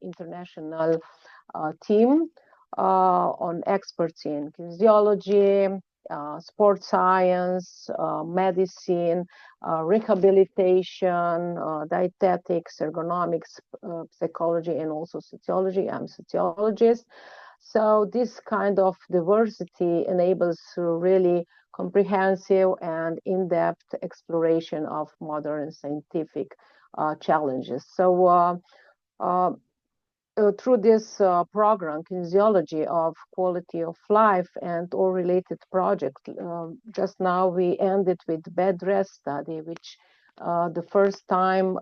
international team on experts in kinesiology, sports science, medicine, rehabilitation, dietetics, ergonomics, psychology, and also sociology. I'm a sociologist. So this kind of diversity enables really comprehensive and in-depth exploration of modern scientific challenges. So through this program, Kinesiology of Quality of Life and all related projects, just now we ended with bed rest study, which the first time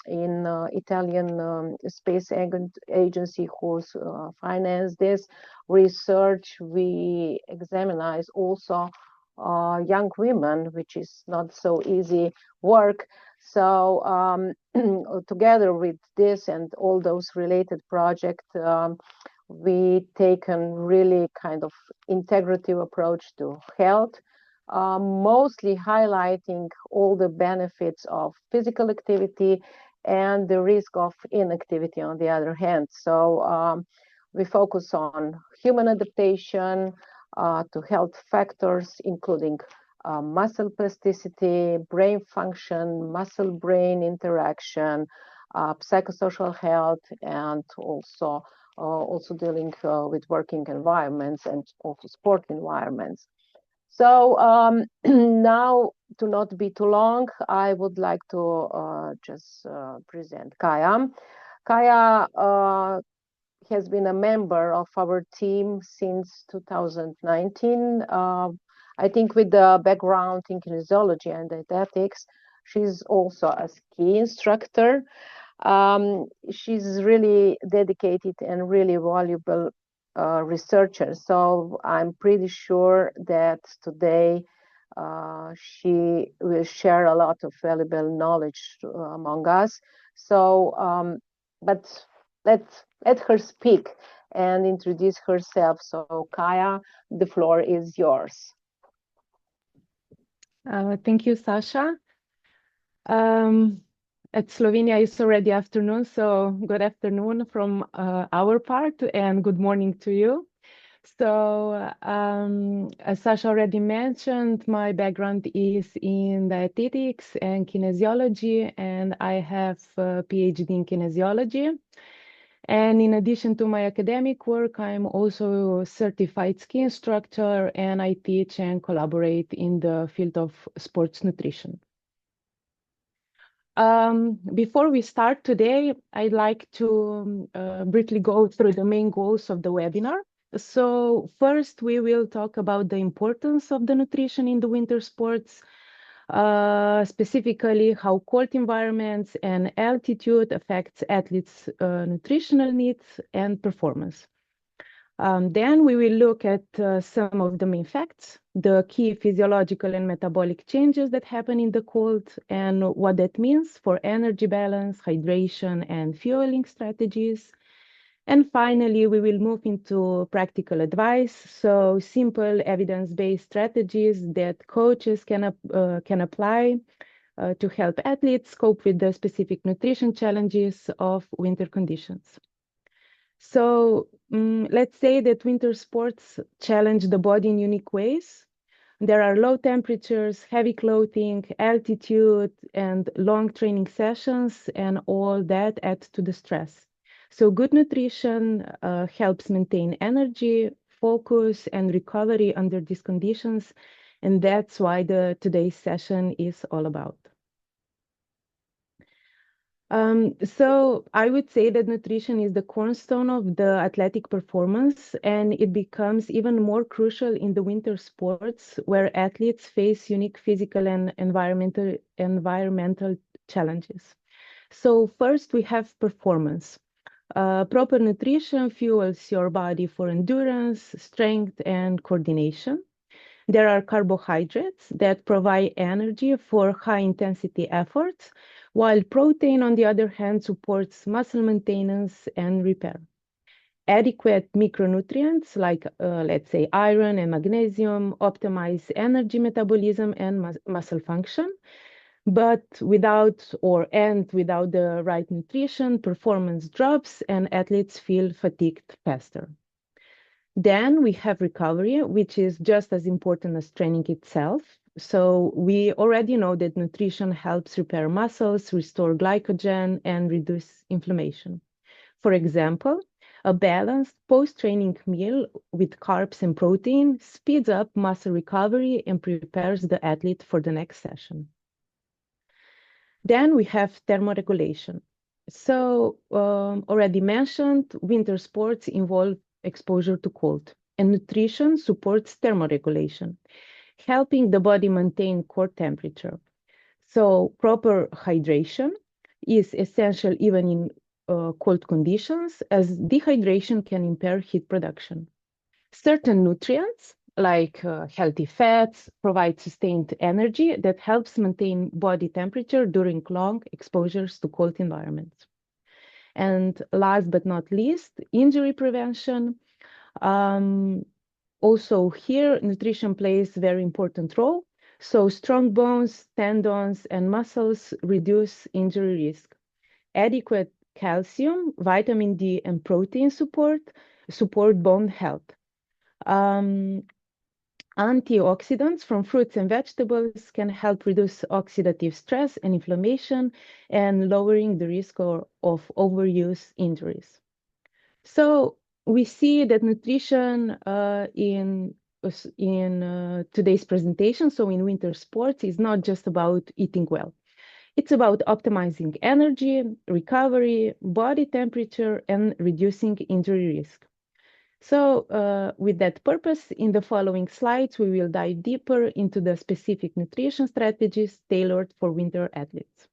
in Italian space agency who's financed this research, we examine also young women, which is not so easy work. So together with this and all those related projects, we take a really kind of integrative approach to health, mostly highlighting all the benefits of physical activity and the risk of inactivity on the other hand. So we focus on human adaptation to health factors, including muscle plasticity, brain function, muscle-brain interaction, psychosocial health, and also dealing with working environments and also sport environments. So now, to not be too long, I would like to just present Kaja. Kaja has been a member of our team since 2019. I think with the background in kinesiology and dietetics, she's also a ski instructor. She's really dedicated and really valuable researcher. So I'm pretty sure that today she will share a lot of valuable knowledge among us. So, but let her speak and introduce herself. So Kaja, the floor is yours. Thank you, Sasha. At Slovenia, it's already afternoon, so good afternoon from our part and good morning to you. So as Sasha already mentioned, my background is in dietetics and kinesiology, and I have a PhD in kinesiology. And in addition to my academic work, I'm also a certified ski instructor, and I teach and collaborate in the field of sports nutrition. Before we start today, I'd like to briefly go through the main goals of the webinar. So first, we will talk about the importance of the nutrition in the winter sports, specifically how cold environments and altitude affects athletes' nutritional needs and performance. Then we will look at some of the main facts, the key physiological and metabolic changes that happen in the cold and what that means for energy balance, hydration, and fueling strategies. And finally, we will move into practical advice, so simple evidence-based strategies that coaches can apply to help athletes cope with the specific nutrition challenges of winter conditions. So let's say that winter sports challenge the body in unique ways. There are low temperatures, heavy clothing, altitude, and long training sessions, and all that adds to the stress. So good nutrition helps maintain energy, focus, and recovery under these conditions, and that's why today's session is all about. So I would say that nutrition is the cornerstone of the athletic performance, and it becomes even more crucial in the winter sports where athletes face unique physical and environmental challenges. So first we have performance. Proper nutrition fuels your body for endurance, strength, and coordination. There are carbohydrates that provide energy for high-intensity efforts, while protein, on the other hand, supports muscle maintenance and repair. Adequate micronutrients like, let's say, iron and magnesium optimize energy metabolism and muscle function. But without the right nutrition, performance drops and athletes feel fatigued faster. Then we have recovery, which is just as important as training itself. So we already know that nutrition helps repair muscles, restore glycogen, and reduce inflammation. For example, a balanced post-training meal with carbs and protein speeds up muscle recovery and prepares the athlete for the next session. Then we have thermoregulation. So already mentioned, winter sports involve exposure to cold, and nutrition supports thermoregulation, helping the body maintain core temperature. So proper hydration is essential even in cold conditions, as dehydration can impair heat production. Certain nutrients, like healthy fats, provide sustained energy that helps maintain body temperature during long exposures to cold environments. And last but not least, injury prevention. Also here, nutrition plays a very important role. So strong bones, tendons, and muscles reduce injury risk. Adequate calcium, vitamin D, and protein support bone health. Antioxidants from fruits and vegetables can help reduce oxidative stress and inflammation and lowering the risk of overuse injuries. So we see that nutrition in today's presentation, so in winter sports, is not just about eating well. It's about optimizing energy, recovery, body temperature, and reducing injury risk. So with that purpose, in the following slides, we will dive deeper into the specific nutrition strategies tailored for winter athletes.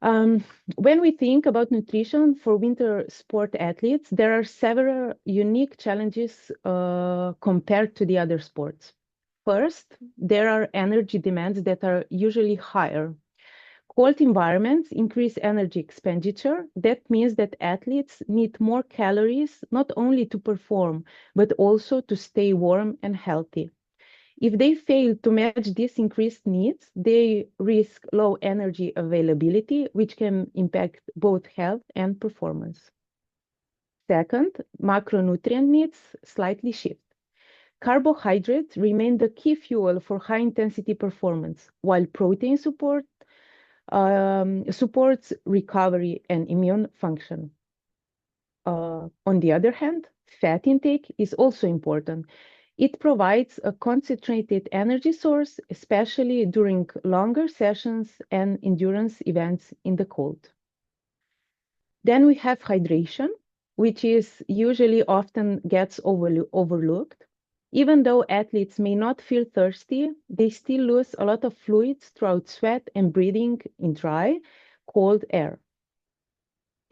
When we think about nutrition for winter sport athletes, there are several unique challenges compared to the other sports. First, there are energy demands that are usually higher. Cold environments increase energy expenditure. That means that athletes need more calories, not only to perform, but also to stay warm and healthy. If they fail to match these increased needs, they risk low energy availability, which can impact both health and performance. Second, macronutrient needs slightly shift. Carbohydrates remain the key fuel for high-intensity performance, while protein supports recovery and immune function. On the other hand, fat intake is also important. It provides a concentrated energy source, especially during longer sessions and endurance events in the cold. Then we have hydration, which is usually often gets overlooked. Even though athletes may not feel thirsty, they still lose a lot of fluids throughout sweat and breathing in dry, cold air.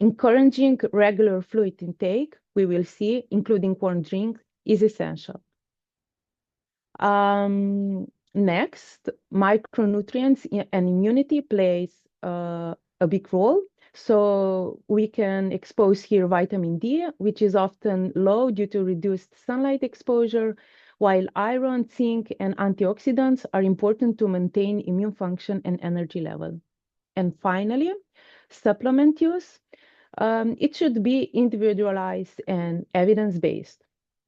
Encouraging regular fluid intake, we will see, including warm drinks, is essential. Next, micronutrients and immunity plays a big role. So we can expose here vitamin D, which is often low due to reduced sunlight exposure, while iron, zinc, and antioxidants are important to maintain immune function and energy level. And finally, supplement use. It should be individualized and evidence-based.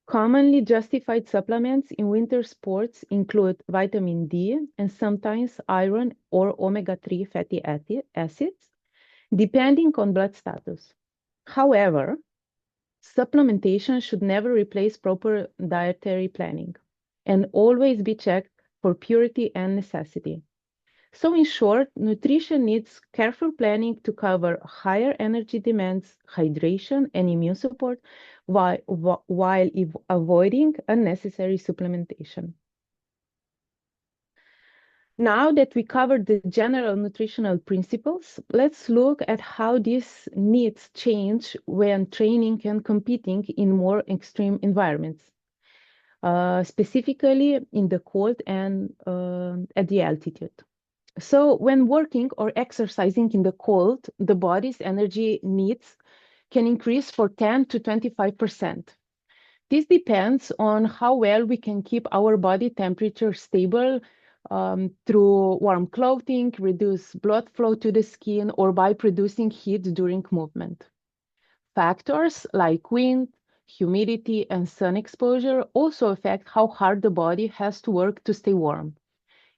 Commonly justified supplements in winter sports include vitamin D and sometimes iron or omega-3 fatty acids, depending on blood status. However, supplementation should never replace proper dietary planning and always be checked for purity and necessity. So in short, nutrition needs careful planning to cover higher energy demands, hydration, and immune support while avoiding unnecessary supplementation. Now that we covered the general nutritional principles, let's look at how these needs change when training and competing in more extreme environments, specifically in the cold and at the altitude. So when working or exercising in the cold, the body's energy needs can increase for 10 to 25%. This depends on how well we can keep our body temperature stable through warm clothing, reduce blood flow to the skin, or by producing heat during movement. Factors like wind, humidity, and sun exposure also affect how hard the body has to work to stay warm.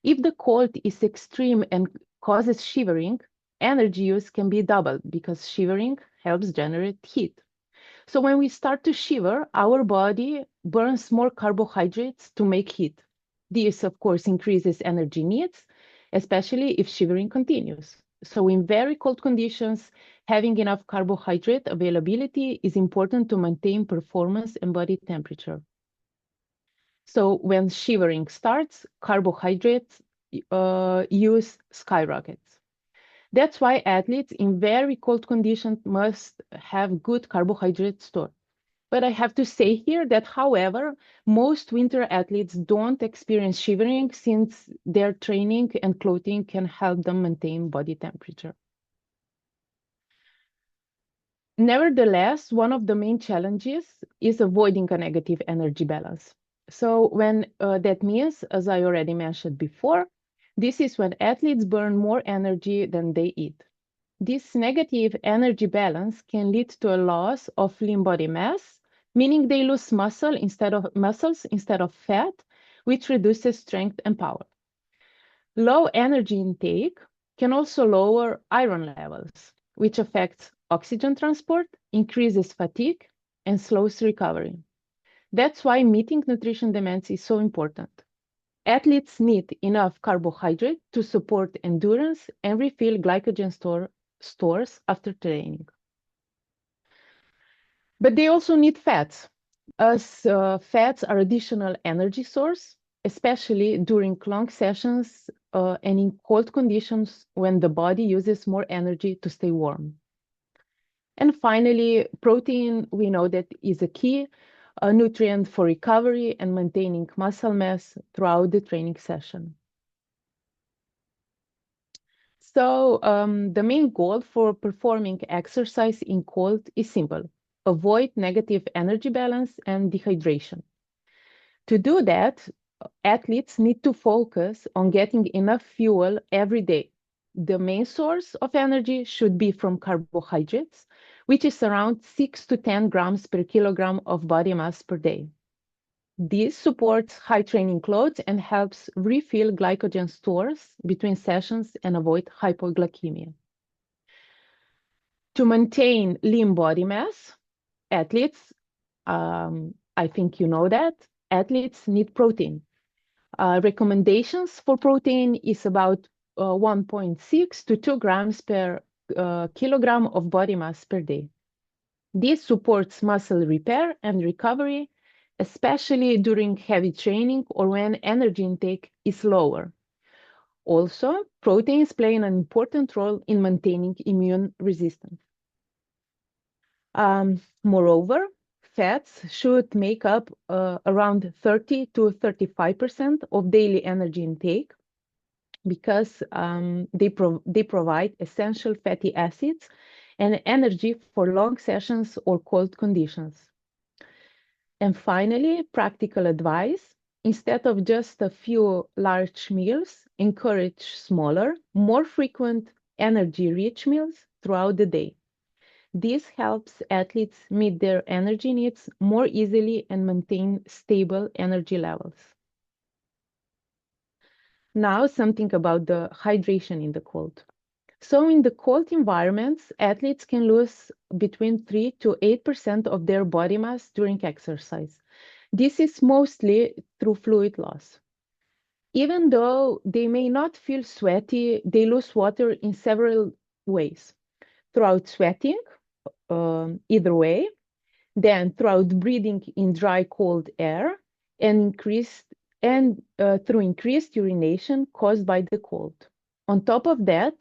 If the cold is extreme and causes shivering, energy use can be doubled because shivering helps generate heat. So when we start to shiver, our body burns more carbohydrates to make heat. This, of course, increases energy needs, especially if shivering continues. So in very cold conditions, having enough carbohydrate availability is important to maintain performance and body temperature. So when shivering starts, carbohydrates use skyrockets. That's why athletes in very cold conditions must have good carbohydrate store. But I have to say here that, however, most winter athletes don't experience shivering since their training and clothing can help them maintain body temperature. Nevertheless, one of the main challenges is avoiding a negative energy balance. So that means, as I already mentioned before, this is when athletes burn more energy than they eat. This negative energy balance can lead to a loss of lean body mass, meaning they lose muscles instead of fat, which reduces strength and power. Low energy intake can also lower iron levels, which affects oxygen transport, increases fatigue, and slows recovery. That's why meeting nutrition demands is so important. Athletes need enough carbohydrate to support endurance and refill glycogen stores after training. But they also need fats, as fats are additional energy source, especially during long sessions and in cold conditions when the body uses more energy to stay warm. And finally, protein, we know that is a key nutrient for recovery and maintaining muscle mass throughout the training session. So the main goal for performing exercise in cold is simple: avoid negative energy balance and dehydration. To do that, athletes need to focus on getting enough fuel every day. The main source of energy should be from carbohydrates, which is around 6 to 10 grams per kilogram of body mass per day. This supports high training loads and helps refill glycogen stores between sessions and avoid hypoglycemia. To maintain lean body mass, athletes, I think you know that, athletes need protein. Recommendations for protein is about 1.6 to 2 grams per kilogram of body mass per day. This supports muscle repair and recovery, especially during heavy training or when energy intake is lower. Also, proteins play an important role in maintaining immune resistance. Moreover, fats should make up around 30 to 35% of daily energy intake because they provide essential fatty acids and energy for long sessions or cold conditions. And finally, practical advice: instead of just a few large meals, encourage smaller, more frequent, energy-rich meals throughout the day. This helps athletes meet their energy needs more easily and maintain stable energy levels. Now, something about the hydration in the cold. So in the cold environments, athletes can lose between 3 to 8% of their body mass during exercise. This is mostly through fluid loss. Even though they may not feel sweaty, they lose water in several ways. Throughout sweating, either way, then throughout breathing in dry, cold air, and through increased urination caused by the cold. On top of that,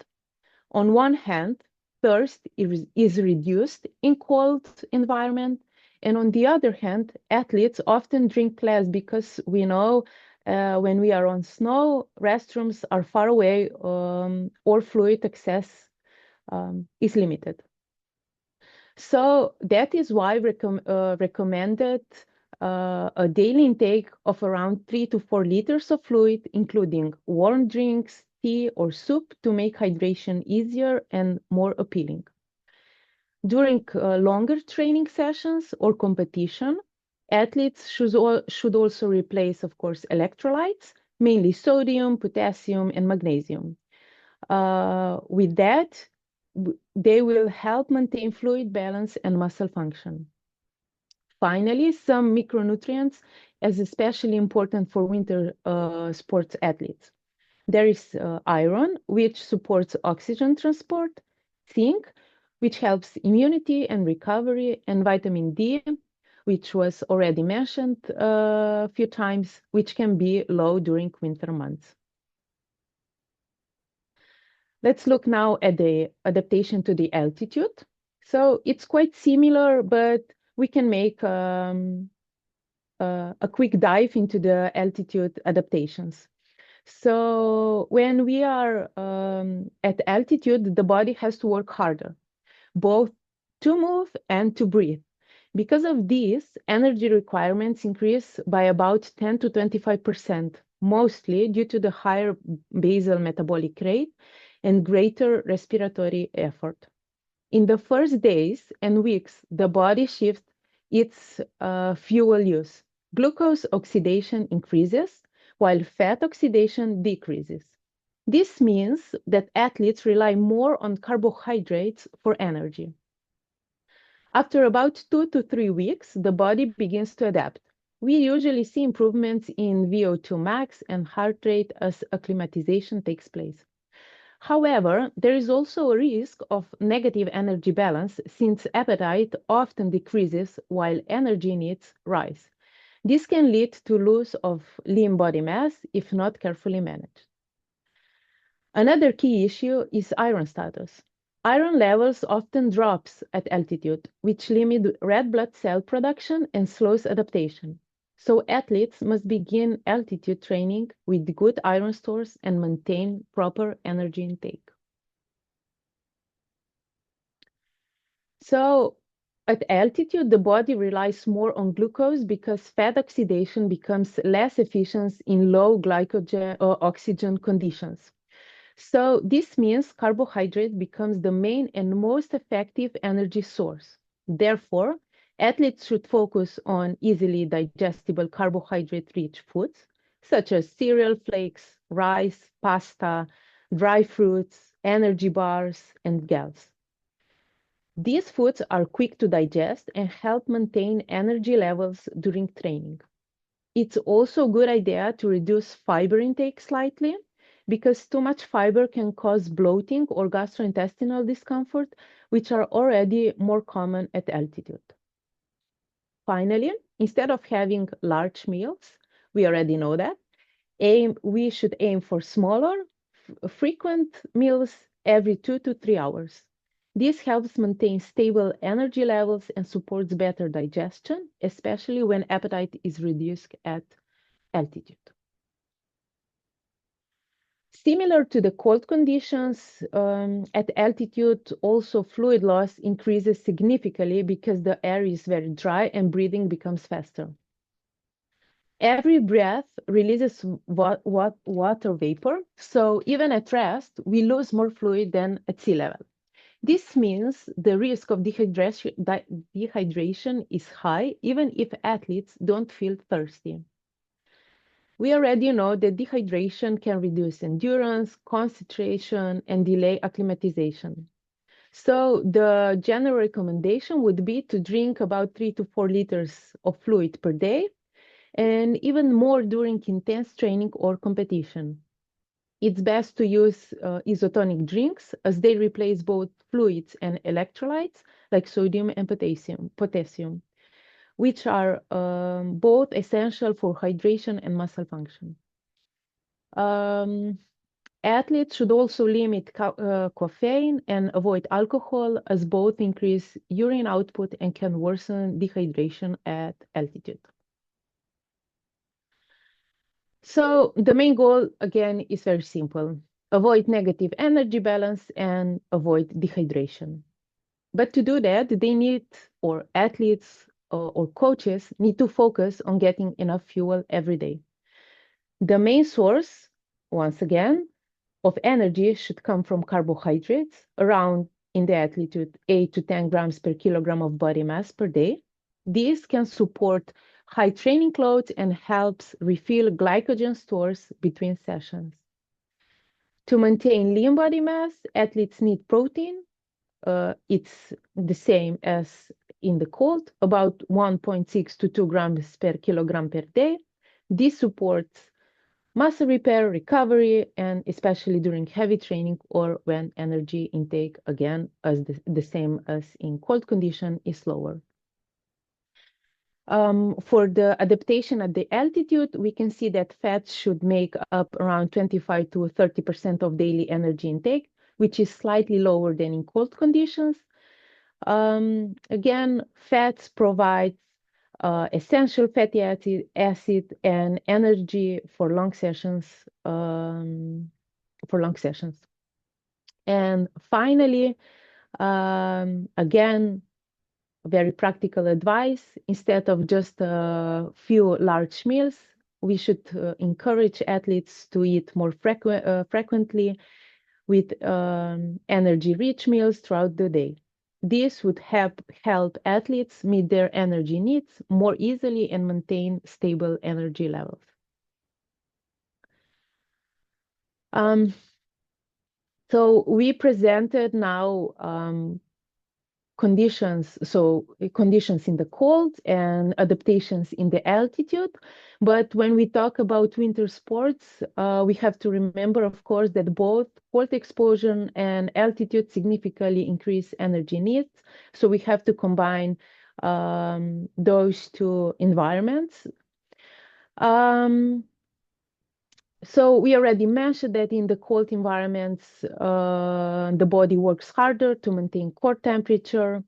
on one hand, thirst is reduced in cold environment, and on the other hand, athletes often drink less because we know when we are on snow, restrooms are far away or fluid access is limited. So that is why recommended a daily intake of around 3 to 4 liters of fluid, including warm drinks, tea, or soup to make hydration easier and more appealing. During longer training sessions or competition, athletes should also replace, of course, electrolytes, mainly sodium, potassium, and magnesium. With that, they will help maintain fluid balance and muscle function. Finally, some micronutrients as especially important for winter sports athletes. There is iron, which supports oxygen transport, zinc, which helps immunity and recovery, and vitamin D, which was already mentioned a few times, which can be low during winter months. Let's look now at the adaptation to the altitude. So it's quite similar, but we can make a quick dive into the altitude adaptations. So when we are at altitude, the body has to work harder, both to move and to breathe. Because of this, energy requirements increase by about 10 to 25%, mostly due to the higher basal metabolic rate and greater respiratory effort. In the first days and weeks, the body shifts its fuel use. Glucose oxidation increases, while fat oxidation decreases. This means that athletes rely more on carbohydrates for energy. After about 2 to 3 weeks, the body begins to adapt. We usually see improvements in VO2 max and heart rate as acclimatization takes place. However, there is also a risk of negative energy balance since appetite often decreases while energy needs rise. This can lead to loss of lean body mass if not carefully managed. Another key issue is iron status. Iron levels often drops at altitude, which limit red blood cell production and slows adaptation. So athletes must begin altitude training with good iron stores and maintain proper energy intake. So at altitude, the body relies more on glucose because fat oxidation becomes less efficient in low glycogen or oxygen conditions. So this means carbohydrate becomes the main and most effective energy source. Therefore, athletes should focus on easily digestible carbohydrate-rich foods, such as cereal flakes, rice, pasta, dry fruits, energy bars, and gels. These foods are quick to digest and help maintain energy levels during training. It's also a good idea to reduce fiber intake slightly because too much fiber can cause bloating or gastrointestinal discomfort, which are already more common at altitude. Finally, instead of having large meals, we already know that, we should aim for smaller, frequent meals every 2 to 3 hours. This helps maintain stable energy levels and supports better digestion, especially when appetite is reduced at altitude. Similar to the cold conditions, at altitude, also fluid loss increases significantly because the air is very dry and breathing becomes faster. Every breath releases water vapor, so even at rest, we lose more fluid than at sea level. This means the risk of dehydration is high, even if athletes don't feel thirsty. We already know that dehydration can reduce endurance, concentration, and delay acclimatization. So the general recommendation would be to drink about 3 to 4 liters of fluid per day, and even more during intense training or competition. It's best to use isotonic drinks as they replace both fluids and electrolytes like sodium and potassium, which are both essential for hydration and muscle function. Athletes should also limit caffeine and avoid alcohol as both increase urine output and can worsen dehydration at altitude. So the main goal, again, is very simple. Avoid negative energy balance and avoid dehydration. But to do that, they need, or athletes or coaches need to focus on getting enough fuel every day. The main source, once again, of energy should come from carbohydrates, around in the altitude 8 to 10 grams per kilogram of body mass per day. This can support high training loads and helps refill glycogen stores between sessions. To maintain lean body mass, athletes need protein. It's the same as in the cold, about 1.6 to 2 grams per kilogram per day. This supports muscle repair, recovery, and especially during heavy training or when energy intake, again, as the same as in cold condition, is lower. For the adaptation at the altitude, we can see that fats should make up around 25 to 30% of daily energy intake, which is slightly lower than in cold conditions. Again, fats provide essential fatty acid and energy for long sessions. And finally, again, very practical advice. Instead of just a few large meals, we should encourage athletes to eat more frequently with energy-rich meals throughout the day. This would help athletes meet their energy needs more easily and maintain stable energy levels. So we presented now conditions in the cold and adaptations in the altitude. But when we talk about winter sports, we have to remember, of course, that both cold exposure and altitude significantly increase energy needs. So we have to combine those two environments. So we already mentioned that in the cold environments, the body works harder to maintain core temperature.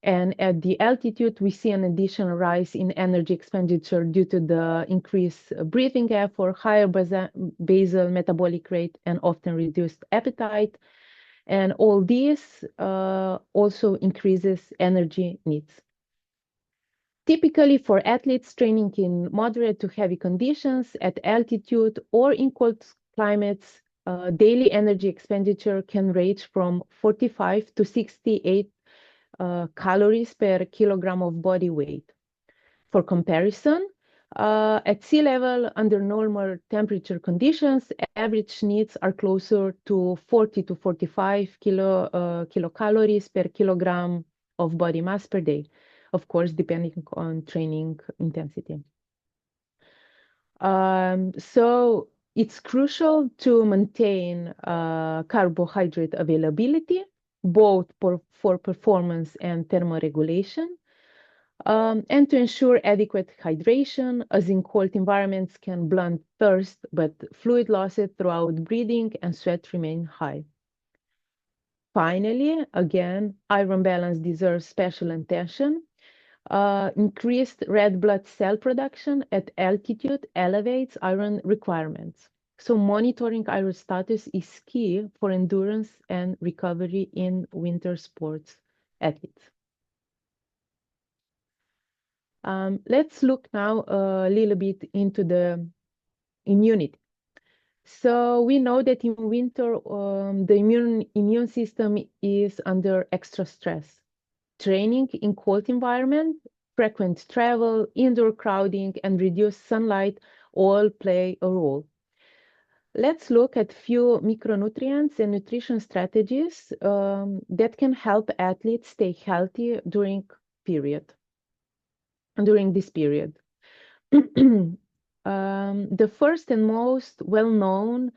And at the altitude, we see an additional rise in energy expenditure due to the increased breathing effort, higher basal metabolic rate, and often reduced appetite. And all this also increases energy needs. Typically for athletes training in moderate to heavy conditions at altitude or in cold climates, daily energy expenditure can range from 45 to 68 calories per kilogram of body weight. For comparison, at sea level, under normal temperature conditions, average needs are closer to 40 to 45 kilocalories per kilogram of body mass per day, of course, depending on training intensity. So it's crucial to maintain carbohydrate availability, both for performance and thermoregulation, and to ensure adequate hydration, as in cold environments can blunt thirst, but fluid losses throughout breathing and sweat remain high. Finally, again, iron balance deserves special attention. Increased red blood cell production at altitude elevates iron requirements. So monitoring iron status is key for endurance and recovery in winter sports athletes. Let's look now a little bit into the immunity. So we know that in winter, the immune system is under extra stress. Training in cold environment, frequent travel, indoor crowding, and reduced sunlight all play a role. Let's look at few micronutrients and nutrition strategies that can help athletes stay healthy during this period. The first and most well-known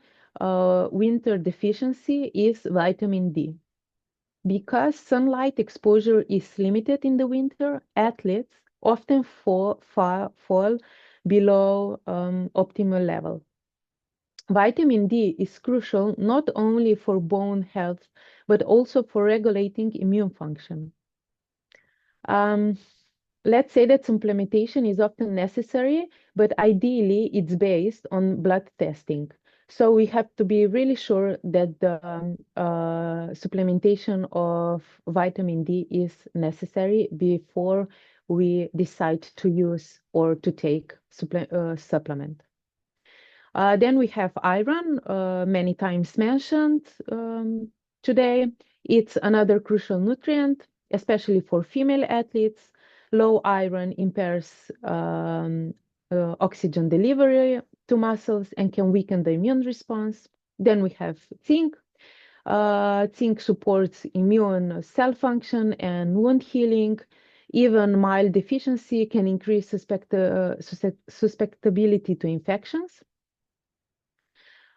winter deficiency is vitamin D. Because sunlight exposure is limited in the winter, athletes often fall below optimal level. Vitamin D is crucial not only for bone health, but also for regulating immune function. Let's say that supplementation is often necessary, but ideally it's based on blood testing. So we have to be really sure that the supplementation of vitamin D is necessary before we decide to use or to take supplement. Then we have iron, many times mentioned today. It's another crucial nutrient, especially for female athletes. Low iron impairs oxygen delivery to muscles and can weaken the immune response. Then we have zinc. Zinc supports immune cell function and wound healing. Even mild deficiency can increase susceptibility to infections.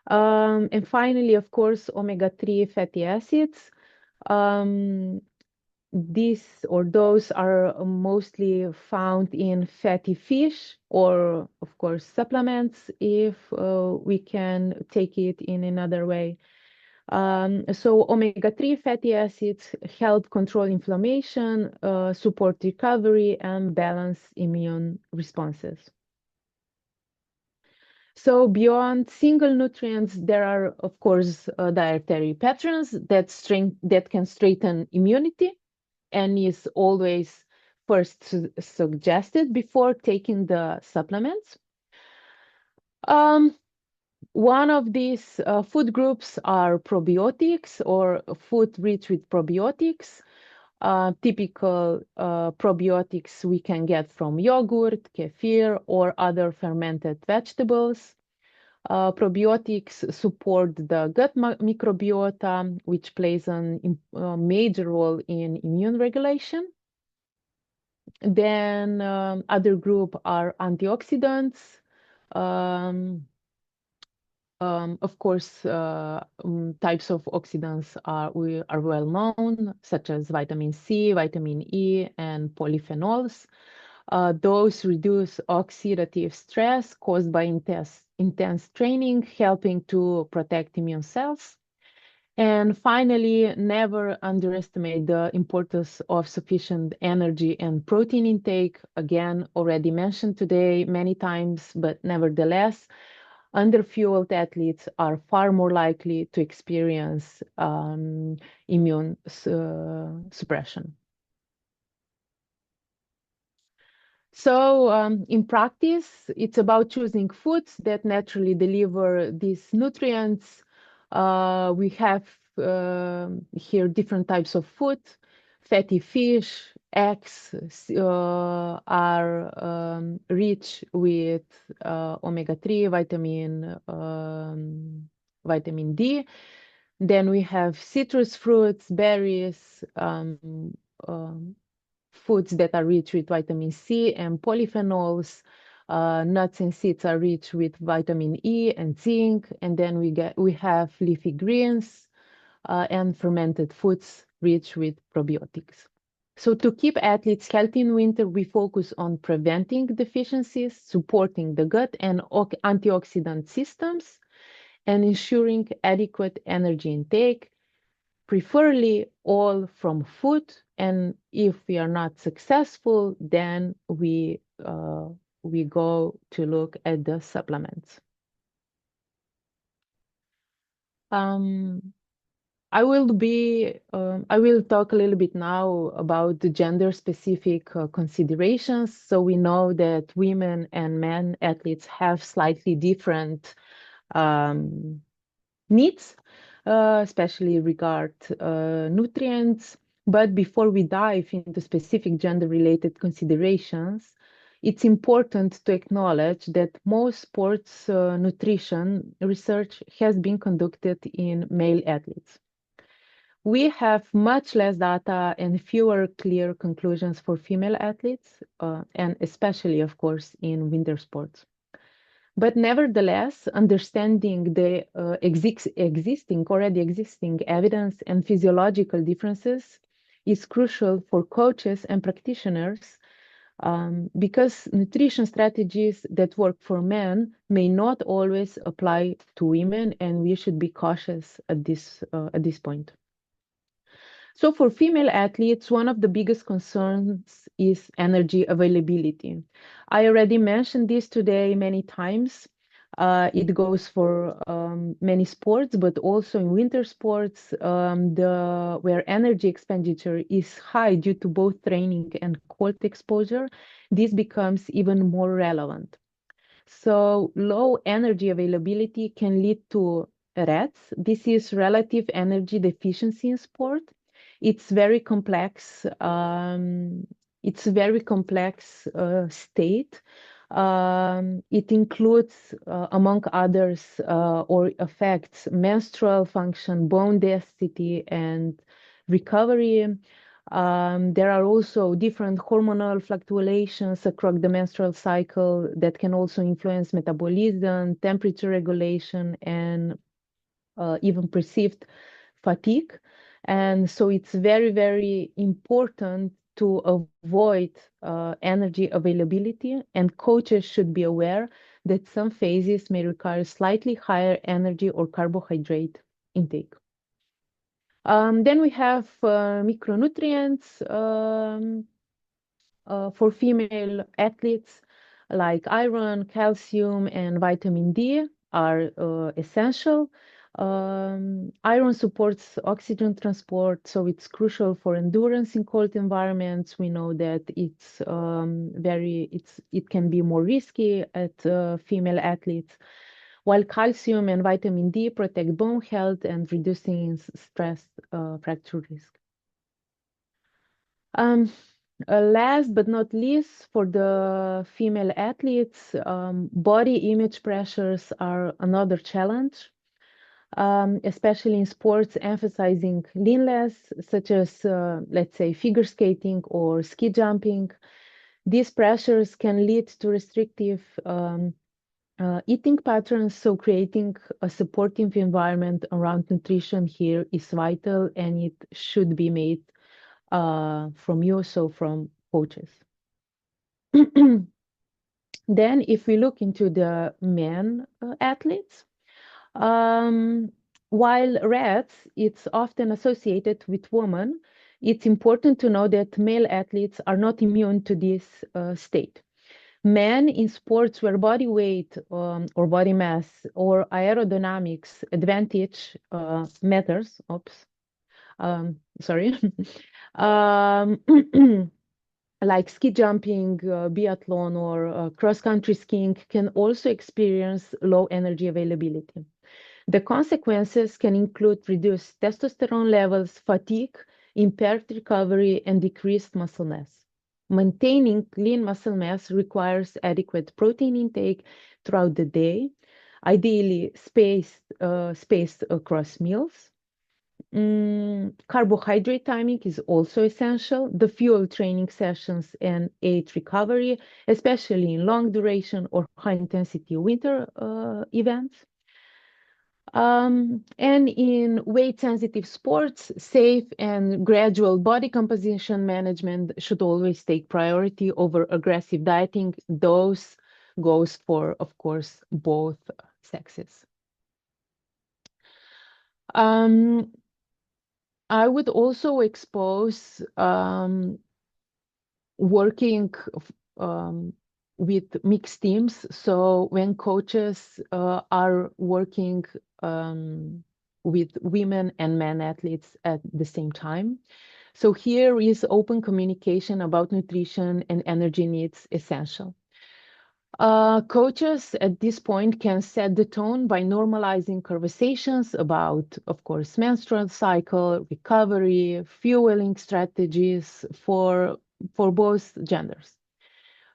And finally, of course, omega-3 fatty acids. These or those are mostly found in fatty fish or, of course, supplements if we can take it in another way. So omega-3 fatty acids help control inflammation, support recovery, and balance immune responses. So beyond single nutrients, there are, of course, dietary patterns that can strengthen immunity and is always first suggested before taking the supplements. One of these food groups are probiotics or food rich with probiotics. Typical probiotics we can get from yogurt, kefir, or other fermented vegetables. Probiotics support the gut microbiota, which plays a major role in immune regulation. Then other group are antioxidants. Of course, types of oxidants are well known, such as vitamin C, vitamin E, and polyphenols. Those reduce oxidative stress caused by intense training, helping to protect immune cells. And finally, never underestimate the importance of sufficient energy and protein intake. Again, already mentioned today many times, but nevertheless, underfueled athletes are far more likely to experience immune suppression. So in practice, it's about choosing foods that naturally deliver these nutrients. We have here different types of food. Fatty fish, eggs are rich with omega-3, vitamin D. Then we have citrus fruits, berries, foods that are rich with vitamin C and polyphenols. Nuts and seeds are rich with vitamin E and zinc. And then we have leafy greens and fermented foods rich with probiotics. So to keep athletes healthy in winter, we focus on preventing deficiencies, supporting the gut and antioxidant systems, and ensuring adequate energy intake, preferably all from food. And if we are not successful, then we go to look at the supplements. I will talk a little bit now about the gender-specific considerations. So we know that women and men athletes have slightly different needs, especially regard nutrients. But before we dive into specific gender-related considerations, it's important to acknowledge that most sports nutrition research has been conducted in male athletes. We have much less data and fewer clear conclusions for female athletes, and especially, of course, in winter sports. But nevertheless, understanding the already existing evidence and physiological differences is crucial for coaches and practitioners because nutrition strategies that work for men may not always apply to women, and we should be cautious at this point. So for female athletes, one of the biggest concerns is energy availability. I already mentioned this today many times. It goes for many sports, but also in winter sports, where energy expenditure is high due to both training and cold exposure, this becomes even more relevant. So low energy availability can lead to REDS. This is relative energy deficiency in sport. It's very complex. It's a very complex state. It includes, among others, or affects menstrual function, bone density, and recovery. There are also different hormonal fluctuations across the menstrual cycle that can also influence metabolism, temperature regulation, and even perceived fatigue. And so it's very, very important to avoid energy availability, and coaches should be aware that some phases may require slightly higher energy or carbohydrate intake. Then we have micronutrients for female athletes, like iron, calcium, and vitamin D are essential. Iron supports oxygen transport, so it's crucial for endurance in cold environments. We know that it can be more risky at female athletes, while calcium and vitamin D protect bone health and reducing stress fracture risk. Last but not least, for the female athletes, body image pressures are another challenge, especially in sports emphasizing leanness, such as, let's say, figure skating or ski jumping. These pressures can lead to restrictive eating patterns, so creating a supportive environment around nutrition here is vital, and it should be made from you, so from coaches. Then if we look into the men athletes, while REDS it's often associated with women, it's important to know that male athletes are not immune to this state. Men in sports where body weight or body mass or aerodynamics advantage matters, sorry, like ski jumping, biathlon, or cross-country skiing can also experience low energy availability. The consequences can include reduced testosterone levels, fatigue, impaired recovery, and decreased muscle mass. Maintaining lean muscle mass requires adequate protein intake throughout the day, ideally spaced across meals. Carbohydrate timing is also essential. The fuel training sessions and aid recovery, especially in long duration or high intensity winter events. And in weight sensitive sports, safe and gradual body composition management should always take priority over aggressive dieting. Those goes for, of course, both sexes. I would also expose working with mixed teams. So when coaches are working with women and men athletes at the same time. So here is open communication about nutrition and energy needs essential. Coaches at this point can set the tone by normalizing conversations about, of course, menstrual cycle, recovery, fueling strategies for both genders.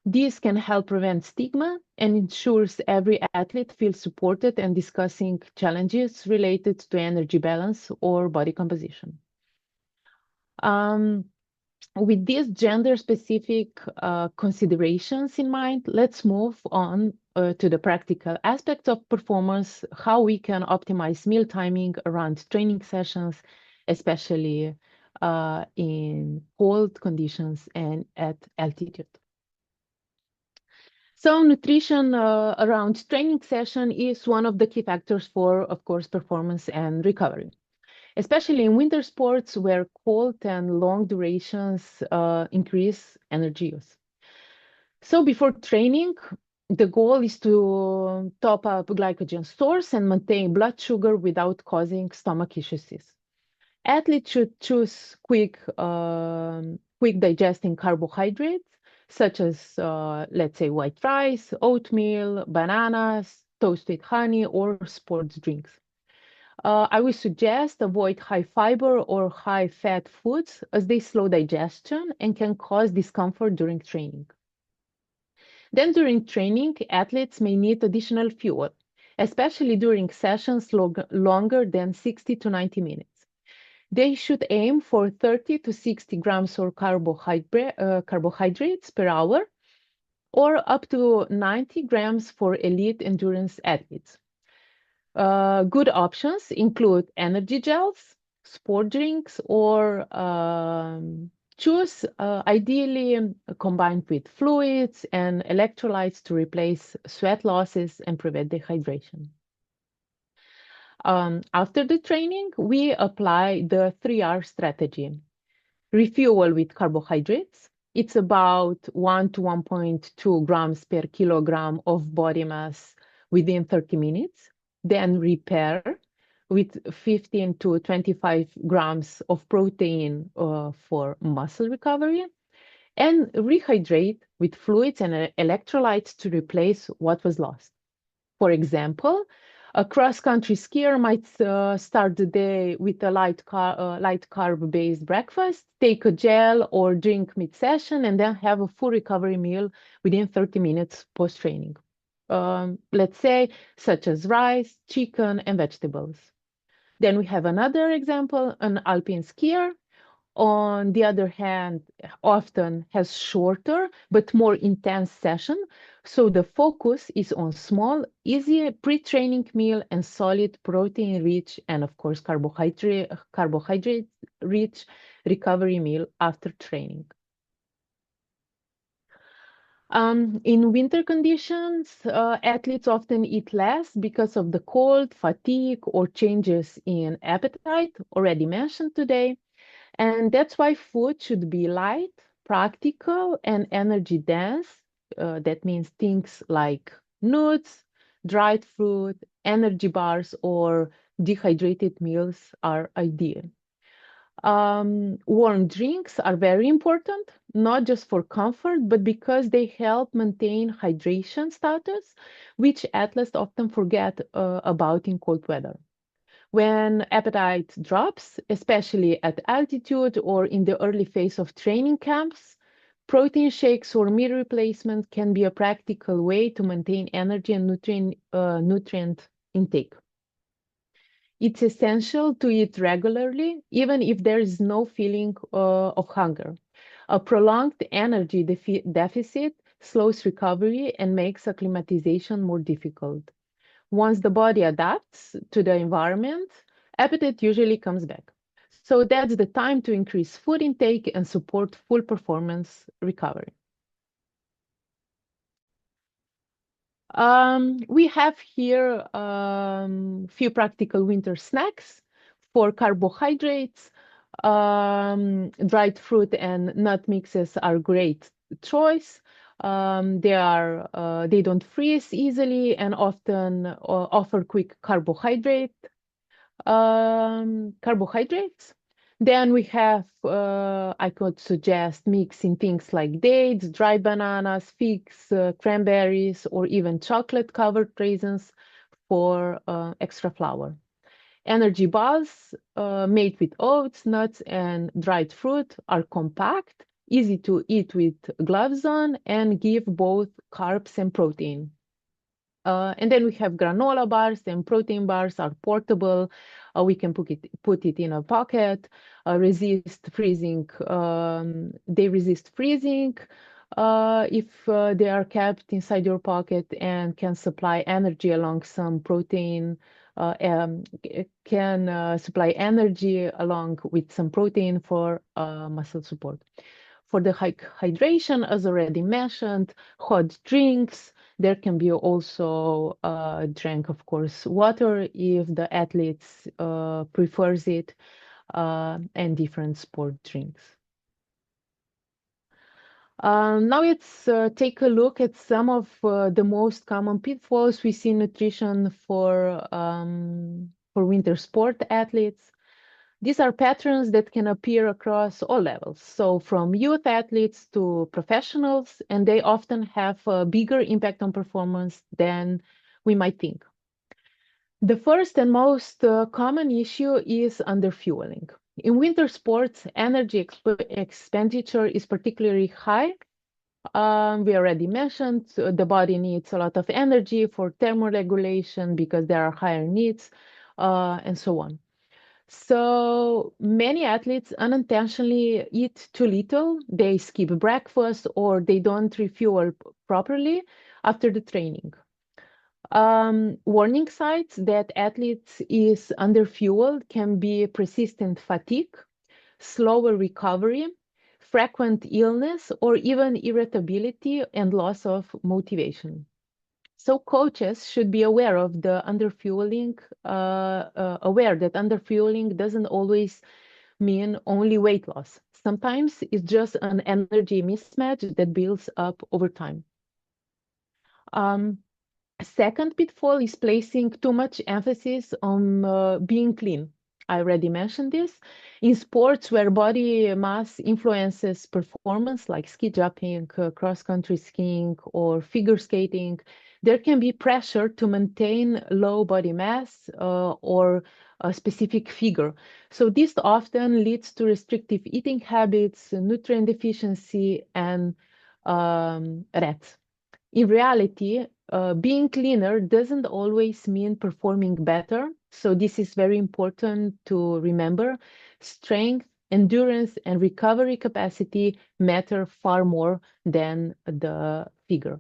This can help prevent stigma and ensures every athlete feels supported and discussing challenges related to energy balance or body composition. With these gender-specific considerations in mind, let's move on to the practical aspects of performance, how we can optimize meal timing around training sessions, especially in cold conditions and at altitude. So nutrition around training session is one of the key factors for, of course, performance and recovery, especially in winter sports where cold and long durations increase energy use. So before training, the goal is to top up glycogen stores and maintain blood sugar without causing stomach issues. Athletes should choose quick digesting carbohydrates, such as, let's say, white rice, oatmeal, bananas, toast with honey, or sports drinks. I would suggest avoid high fiber or high fat foods as they slow digestion and can cause discomfort during training. Then during training, athletes may need additional fuel, especially during sessions longer than 60 to 90 minutes. They should aim for 30 to 60 grams of carbohydrates per hour, or up to 90 grams for elite endurance athletes. Good options include energy gels, sport drinks, or choose ideally combined with fluids and electrolytes to replace sweat losses and prevent dehydration. After the training, we apply the 3R strategy. Refuel with carbohydrates. It's about 1 to 1.2 grams per kilogram of body mass within 30 minutes. Then repair with 15 to 25 grams of protein for muscle recovery. And rehydrate with fluids and electrolytes to replace what was lost. For example, a cross-country skier might start the day with a light carb-based breakfast, take a gel or drink mid-session, and then have a full recovery meal within 30 minutes post-training. Let's say, such as rice, chicken, and vegetables. Then we have another example, an alpine skier. On the other hand, often has shorter but more intense session. So the focus is on small, easy pre-training meal and solid protein-rich and of course carbohydrate-rich recovery meal after training. In winter conditions, athletes often eat less because of the cold, fatigue, or changes in appetite, already mentioned today. And that's why food should be light, practical, and energy dense. That means things like nuts, dried fruit, energy bars, or dehydrated meals are ideal. Warm drinks are very important, not just for comfort, but because they help maintain hydration status, which athletes often forget about in cold weather. When appetite drops, especially at altitude or in the early phase of training camps, protein shakes or meal replacement can be a practical way to maintain energy and nutrient intake. It's essential to eat regularly, even if there is no feeling of hunger. A prolonged energy deficit slows recovery and makes acclimatization more difficult. Once the body adapts to the environment, appetite usually comes back. So that's the time to increase food intake and support full performance recovery. We have here few practical winter snacks for carbohydrates. Dried fruit and nut mixes are great choice. They don't freeze easily and often offer quick carbohydrates. Then we have, I could suggest mixing things like dates, dried bananas, figs, cranberries, or even chocolate-covered raisins for extra flour. Energy bars made with oats, nuts, and dried fruit are compact, easy to eat with gloves on, and give both carbs and protein. And then we have granola bars and protein bars are portable. We can put it in a pocket, resist freezing. They resist freezing if they are kept inside your pocket and can supply energy along some protein, can supply energy along with some protein for muscle support. For the hydration, as already mentioned, hot drinks. There can be also drink, of course, water if the athletes prefers it, and different sport drinks. Now let's take a look at some of the most common pitfalls we see in nutrition for winter sport athletes. These are patterns that can appear across all levels, so from youth athletes to professionals, and they often have a bigger impact on performance than we might think. The first and most common issue is underfueling. In winter sports, energy expenditure is particularly high. We already mentioned the body needs a lot of energy for thermoregulation because there are higher needs, and so on. So many athletes unintentionally eat too little, they skip breakfast, or they don't refuel properly after the training. Warning signs that athletes is underfueled can be persistent fatigue, slower recovery, frequent illness, or even irritability and loss of motivation. So coaches should be aware of the underfueling, aware that underfueling doesn't always mean only weight loss. Sometimes it's just an energy mismatch that builds up over time. A second pitfall is placing too much emphasis on being clean. I already mentioned this. In sports where body mass influences performance, like ski jumping, cross-country skiing, or figure skating, there can be pressure to maintain low body mass or a specific figure. So this often leads to restrictive eating habits, nutrient deficiency, and rats. In reality, being cleaner doesn't always mean performing better. So this is very important to remember. Strength, endurance, and recovery capacity matter far more than the figure.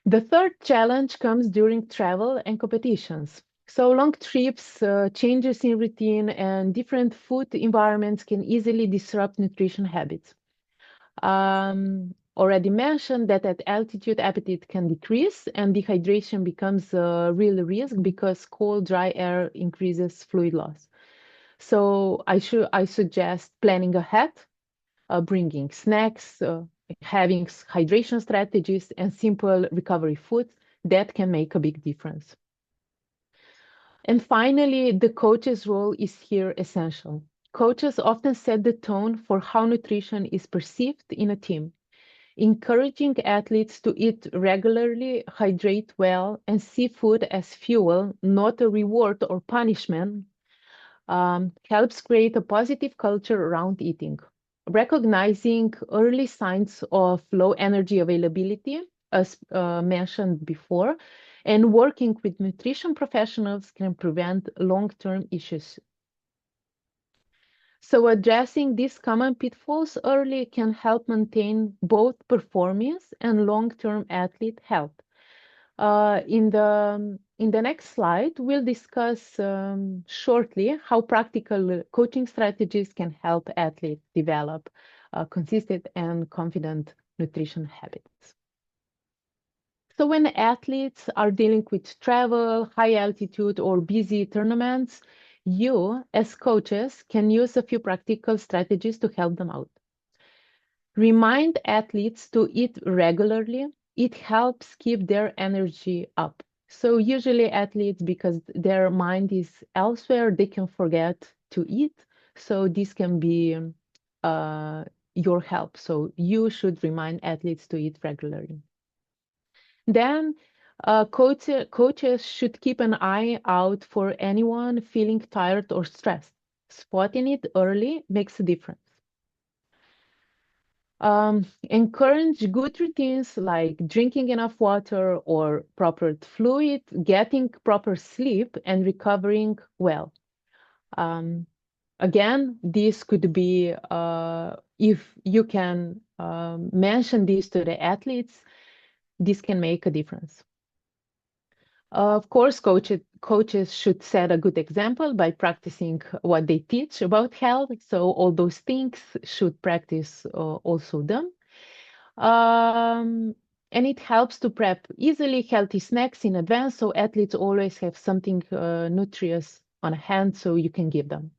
The third challenge comes during travel and competitions. So long trips, changes in routine, and different food environments can easily disrupt nutrition habits. Already mentioned that at altitude appetite can decrease and dehydration becomes a real risk because cold, dry air increases fluid loss. So I suggest planning ahead, bringing snacks, having hydration strategies, and simple recovery foods that can make a big difference. And finally, the coach's role is here essential. Coaches often set the tone for how nutrition is perceived in a team. Encouraging athletes to eat regularly, hydrate well, and see food as fuel, not a reward or punishment, helps create a positive culture around eating. Recognizing early signs of low energy availability, as mentioned before, and working with nutrition professionals can prevent long-term issues. So addressing these common pitfalls early can help maintain both performance and long-term athlete health. In the next slide, we'll discuss shortly how practical coaching strategies can help athletes develop consistent and confident nutrition habits. So when athletes are dealing with travel, high altitude, or busy tournaments, you, as coaches, can use a few practical strategies to help them out. Remind athletes to eat regularly. It helps keep their energy up. So usually athletes, because their mind is elsewhere, they can forget to eat. So this can be your help. So you should remind athletes to eat regularly. Then coaches should keep an eye out for anyone feeling tired or stressed. Spotting it early makes a difference. Encourage good routines like drinking enough water or proper fluid, getting proper sleep, and recovering well. Again, this could be, if you can mention this to the athletes, this can make a difference. Of course, coaches should set a good example by practicing what they teach about health. So all those things should practice also them. And it helps to prep easily healthy snacks in advance, so athletes always have something nutritious on hand so you can give them.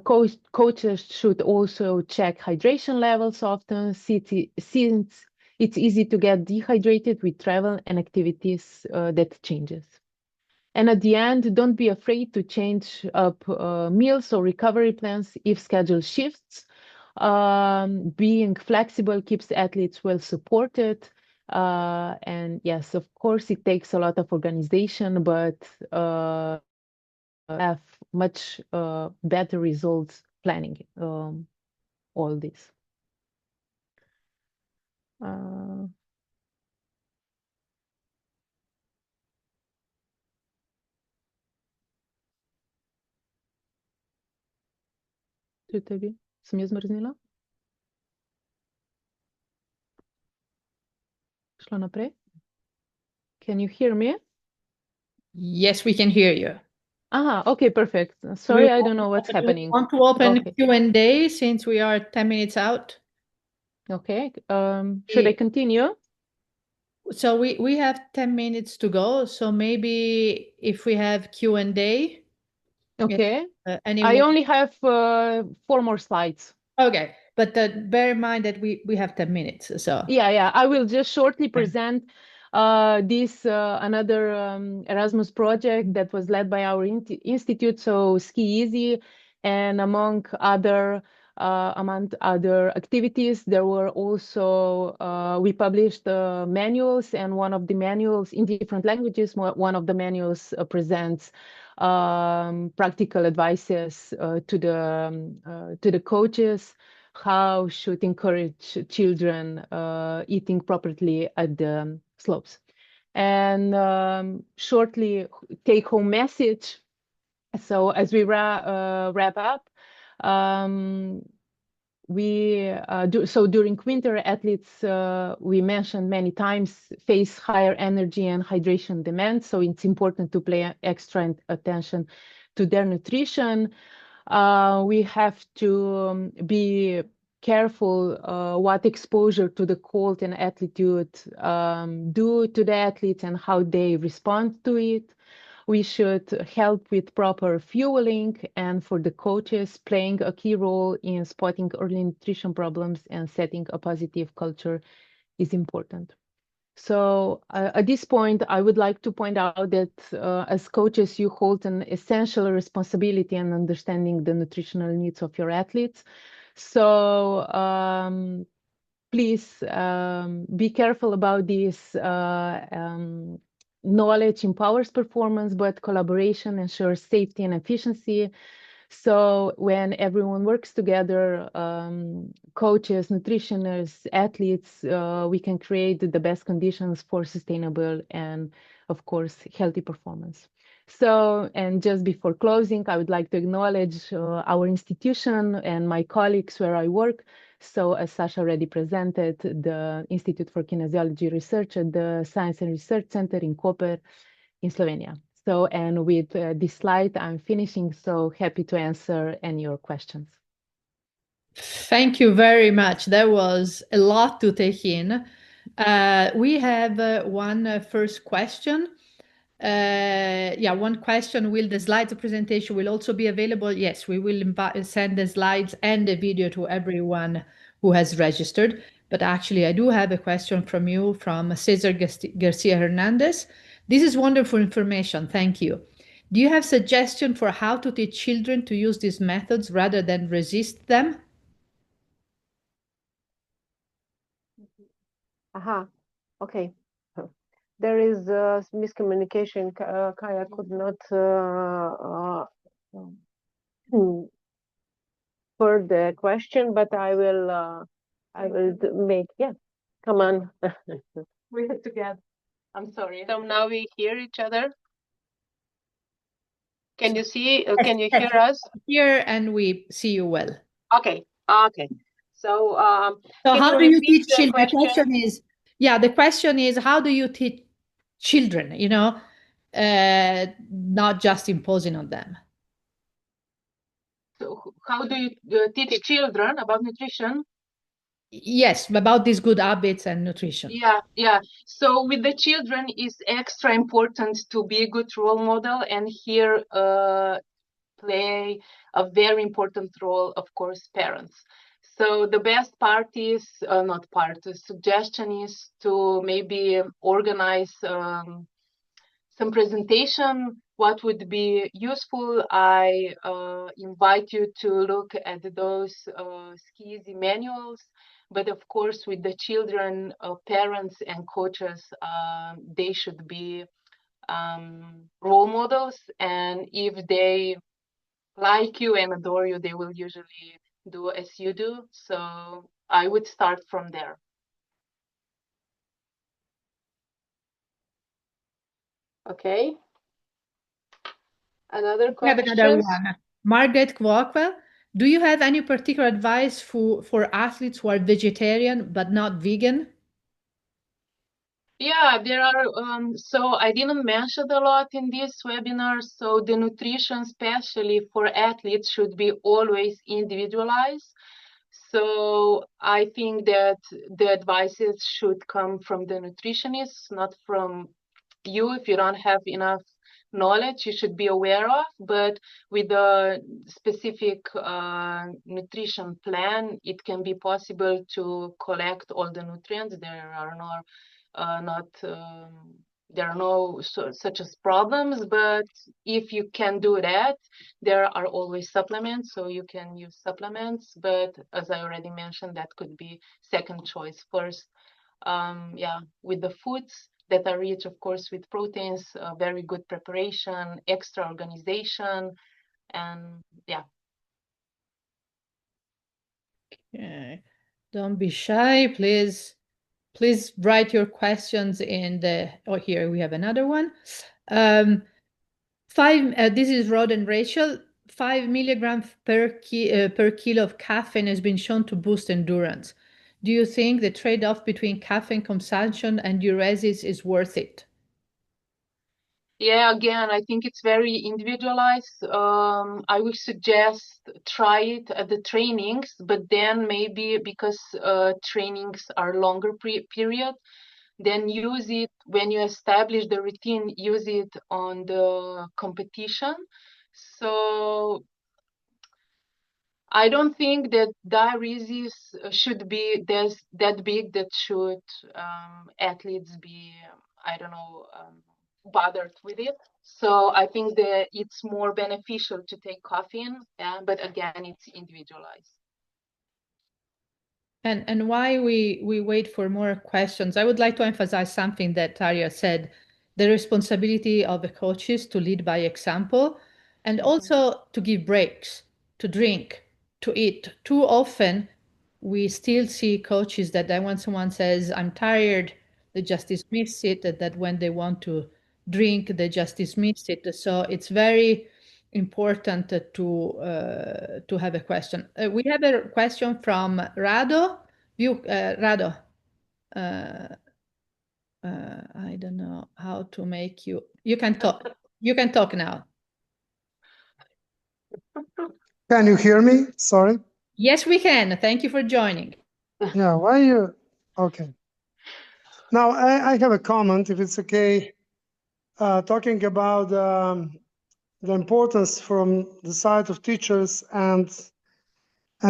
Coaches should also check hydration levels often, since it's easy to get dehydrated with travel and activities that changes. And at the end, don't be afraid to change up meals or recovery plans if schedule shifts. Being flexible keeps athletes well supported. And yes, of course, it takes a lot of organization, but have much better results planning all this. Să-mi zmrznila? Šlo naprej? Can you hear me? Yes, we can hear you. Okay, perfect. Sorry, I don't know what's happening. Want to open Q&A since we are 10 minutes out? Okay. Should I continue? So we have 10 minutes to go. So maybe if we have Q&A. Okay. I only have 4 more slides. Okay, but bear in mind that we have 10 minutes. So yeah, I will just shortly present this another Erasmus project that was led by our institute, so Ski Easy, and among other activities, there were also we published manuals, and one of the manuals in different languages. One of the manuals presents practical advices to the coaches how should encourage children eating properly at the slopes. And shortly take-home message. So as we wrap up, during winter, athletes, we mentioned many times, face higher energy and hydration demands. So it's important to pay extra attention to their nutrition. We have to be careful what exposure to the cold and altitude do to the athletes and how they respond to it. We should help with proper fueling, and for the coaches, playing a key role in spotting early nutrition problems and setting a positive culture is important. So at this point, I would like to point out that as coaches, you hold an essential responsibility in understanding the nutritional needs of your athletes. So please be careful about this. Knowledge empowers performance, but collaboration ensures safety and efficiency. So when everyone works together, coaches, nutritionists, athletes, we can create the best conditions for sustainable and, of course, healthy performance. So, and just before closing, I would like to acknowledge our institution and my colleagues where I work. So as Sasha already presented, the Institute for Kinesiology Research at the Science and Research Center in Koper in Slovenia. So, and with this slide, I'm finishing, so happy to answer any of your questions. Thank you very much. That was a lot to take in. We have one first question. One question, will the slides presentation will also be available? Yes, we will send the slides and the video to everyone who has registered. But actually, I do have a question from you, from Cesar Garcia Hernandez. This is wonderful information. Thank you. Do you have suggestion for how to teach children to use these methods rather than resist them? Okay. There is miscommunication. Kaja could not for the question, but I will make, come on. We have to get, I'm sorry. So now we hear each other. Can you see, can you hear us? Here, and we see you well. Okay. So how do you teach children? The question is, how do you teach children, not just imposing on them? So how do you teach children about nutrition? Yes, about these good habits and nutrition. Yeah. So with the children, it's extra important to be a good role model. And here play a very important role, of course, parents. So the best part is, not part, the suggestion is to maybe organize some presentation. What would be useful? I invite you to look at those SCISI manuals, but of course with the children, parents and coaches, they should be role models, and if they like you and adore you, they will usually do as you do. So I would start from there. Okay. Another We have question? another one. Margaret Kwokwa, do you have any particular advice for athletes who are vegetarian but not vegan? Yeah, there are, so I didn't mention a lot in this webinar. So the nutrition, especially for athletes, should be always individualized. So I think that the advices should come from the nutritionists, not from you. If you don't have enough knowledge, you should be aware of, but with a specific nutrition plan, it can be possible to collect all the nutrients. There are no such as problems, but if you can do that, there are always supplements, so you can use supplements, but as I already mentioned, that could be second choice. First, yeah, with the foods that are rich, of course, with proteins, very good preparation, extra organization, and yeah. Okay. Don't be shy, please. Please write your questions in the, oh, here we have another one. This is Rod and Rachel. 5 milligrams per kilo of caffeine has been shown to boost endurance. Do you think the trade-off between caffeine consumption and diuresis is worth it? Yeah, again, I think it's very individualized. I would suggest try it at the trainings, but then maybe because trainings are longer period, then use it when you establish the routine, use it on the competition. So I don't think that diuresis should be that big that should athletes be, I don't know, bothered with it. So I think that it's more beneficial to take caffeine, but again, it's individualized. And while we wait for more questions, I would like to emphasize something that Tarja said, the responsibility of the coaches to lead by example and also to give breaks, to drink, to eat. Too often, we still see coaches that then when someone says, I'm tired, they just dismiss it, that when they want to drink, they just dismiss it. So it's very important to have a question. We have a question from Rado. Rado, I don't know how to make you. You can talk. You can talk now. Can you hear me? Sorry. Yes, we can. Thank you for joining. Yeah, why you? Okay. Now I have a comment, if it's okay, talking about the importance from the side of teachers and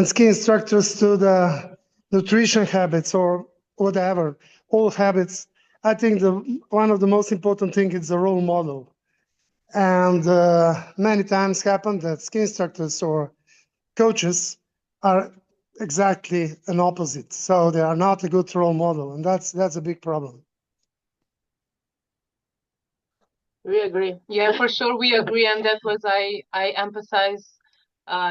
ski instructors to the nutrition habits or whatever, all habits. I think one of the most important thing is the role model. And many times happen that ski instructors or coaches are exactly an opposite. So they are not a good role model, and that's a big problem. We agree. Yeah, for sure, we agree, and that was I emphasize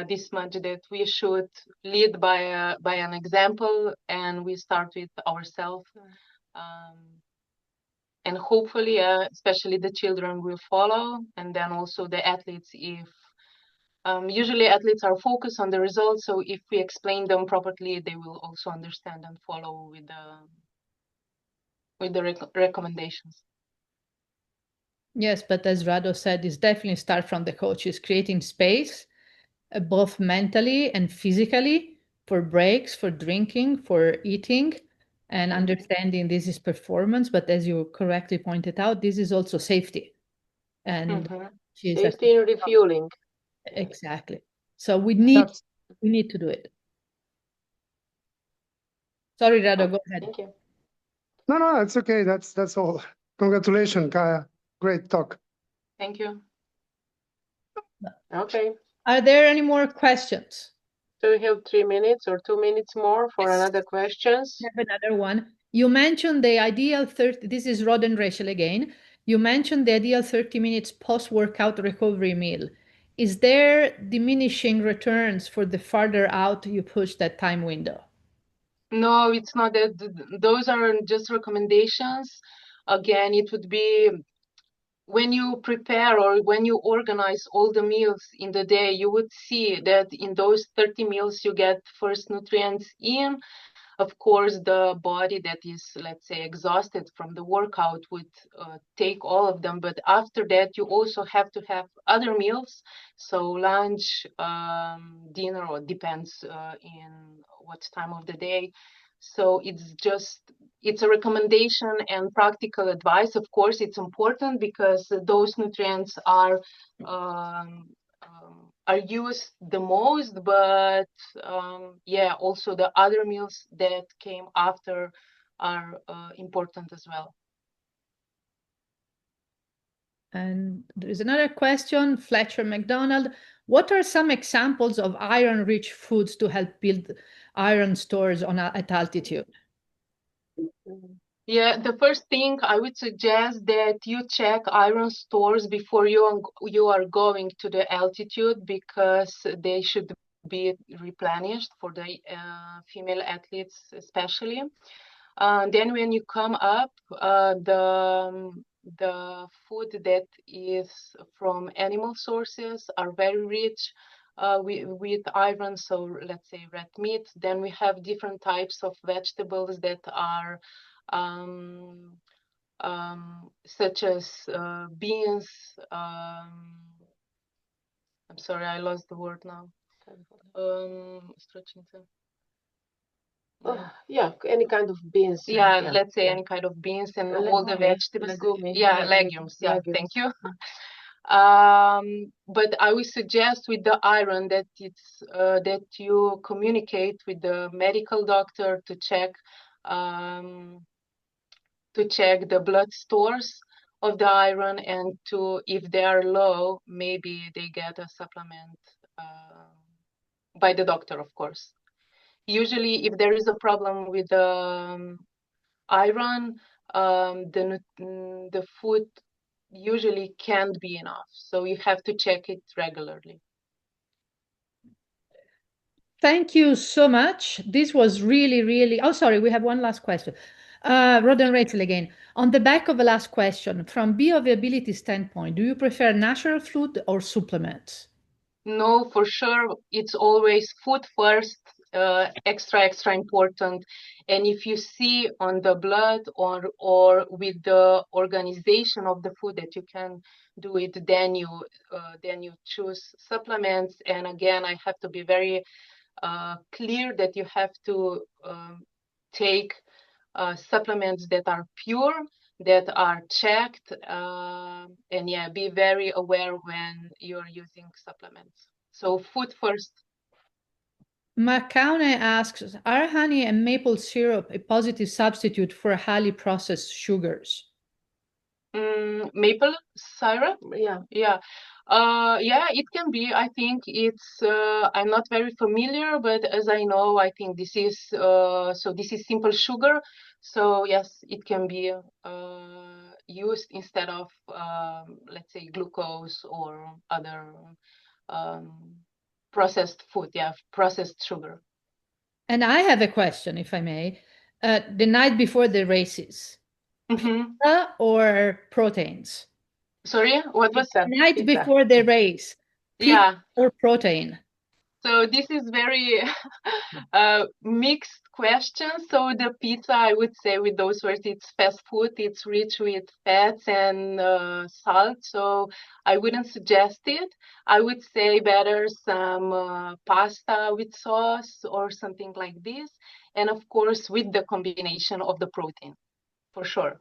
this much, that we should lead by an example, and we start with ourselves, and hopefully, especially the children will follow, and then also the athletes. If usually athletes are focused on the results, so if we explain them properly, they will also understand and follow with the recommendations. Yes, but as Rado said, it's definitely start from the coaches, creating space, both mentally and physically, for breaks, for drinking, for eating, and understanding this is performance. But as you correctly pointed out, this is also safety. And Safety and refueling. Exactly. So we need to do it. Sorry, Rado, go ahead. Thank you. No, it's okay. That's all. Congratulations, Kaja. Great talk. Thank you. Okay. Are there any more questions? So we have 3 minutes or 2 minutes more for another questions. I have another one. You mentioned the ideal 30, this is Rod and Rachel again. You mentioned the ideal 30 minutes post-workout recovery meal. Is there diminishing returns for the farther out you push that time window? No, it's not that. Those are just recommendations. Again, it would be when you prepare or when you organize all the meals in the day, you would see that in those 30 meals you get first nutrients in. Of course, the body that is, let's say, exhausted from the workout would take all of them. But after that, you also have to have other meals. So lunch, dinner, or depends in what time of the day. So it's a recommendation and practical advice. Of course, it's important because those nutrients are used the most, but yeah, also the other meals that came after are important as well. And there is another question, Fletcher McDonald. What are some examples of iron-rich foods to help build iron stores at altitude? Yeah, the first thing I would suggest that you check iron stores before you are going to the altitude, because they should be replenished for the female athletes especially. Then when you come up, the food that is from animal sources are very rich with iron. So let's say red meat. Then we have different types of vegetables that are such as beans. I'm sorry, I lost the word now. Yeah, any kind of beans. Yeah, let's say any kind of beans and all the vegetables. Yeah, legumes. Yeah, thank you. But I would suggest with the iron that it's that you communicate with the medical doctor to check the blood stores of the iron, and if they are low, maybe they get a supplement by the doctor, of course. Usually, if there is a problem with the iron, the food usually can't be enough. So you have to check it regularly. Thank you so much. This was really, really... Oh, sorry, we have one last question. Rod and Rachel again. On the back of the last question, from bioavailability standpoint, do you prefer natural food or supplements? No, for sure, it's always food first, extra important. And if you see on the blood or with the organization of the food that you can do it, then you choose supplements. And again, I have to be very clear that you have to take supplements that are pure, that are checked, and yeah, be very aware when you're using supplements. So food first. Macaune asks, are honey and maple syrup a positive substitute for highly processed sugars? Maple syrup? Yeah. Yeah, it can be. I think it's, I'm not very familiar, but as I know, I think this is, this is simple sugar. So yes, it can be used instead of, let's say, glucose or other processed food. Yeah, processed sugar. And I have a question, if I may. The night before the races, pizza or proteins? Sorry, what was that? The night before the race, pizza or protein? So this is very mixed question. So the pizza, I would say with those words, it's fast food. It's rich with fats and salt. So I wouldn't suggest it. I would say better some pasta with sauce or something like this. And of course, with the combination of the protein, for sure.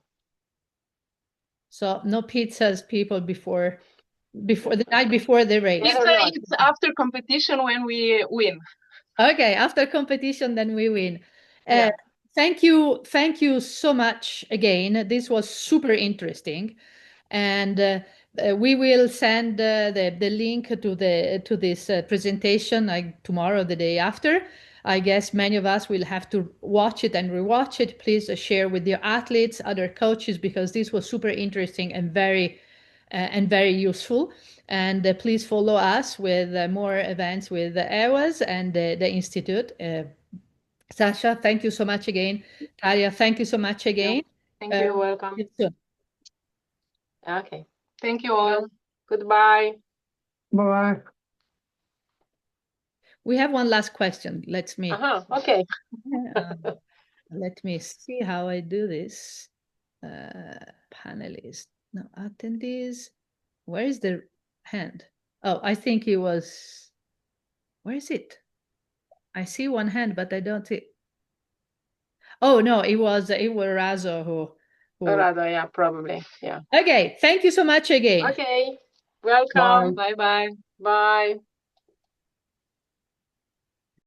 So no pizzas, people, before before the night before the race. It's after competition when we win. Okay, after competition, then we win. Yeah. Thank you so much again. This was super interesting, and we will send the link to this presentation like tomorrow, the day after. I guess many of us will have to watch it and rewatch it. Please share with your athletes, other coaches, because this was super interesting and very useful. And please follow us with more events with EWAS and the Institute. Sasha, thank you so much again. Talia, thank you so much again. Thank you. You're welcome. See you soon. Okay. Thank you all. Goodbye. Bye-bye. We have one last question. Okay. Let me see how I do this. Panelists, no, attendees. Where is the hand? Oh, I think it was, where is it? I see one hand, but I don't see. Oh, no, it was Razo who. Rado, yeah, probably. Yeah. Okay, thank you so much again. Okay. Welcome. Bye-bye. Bye.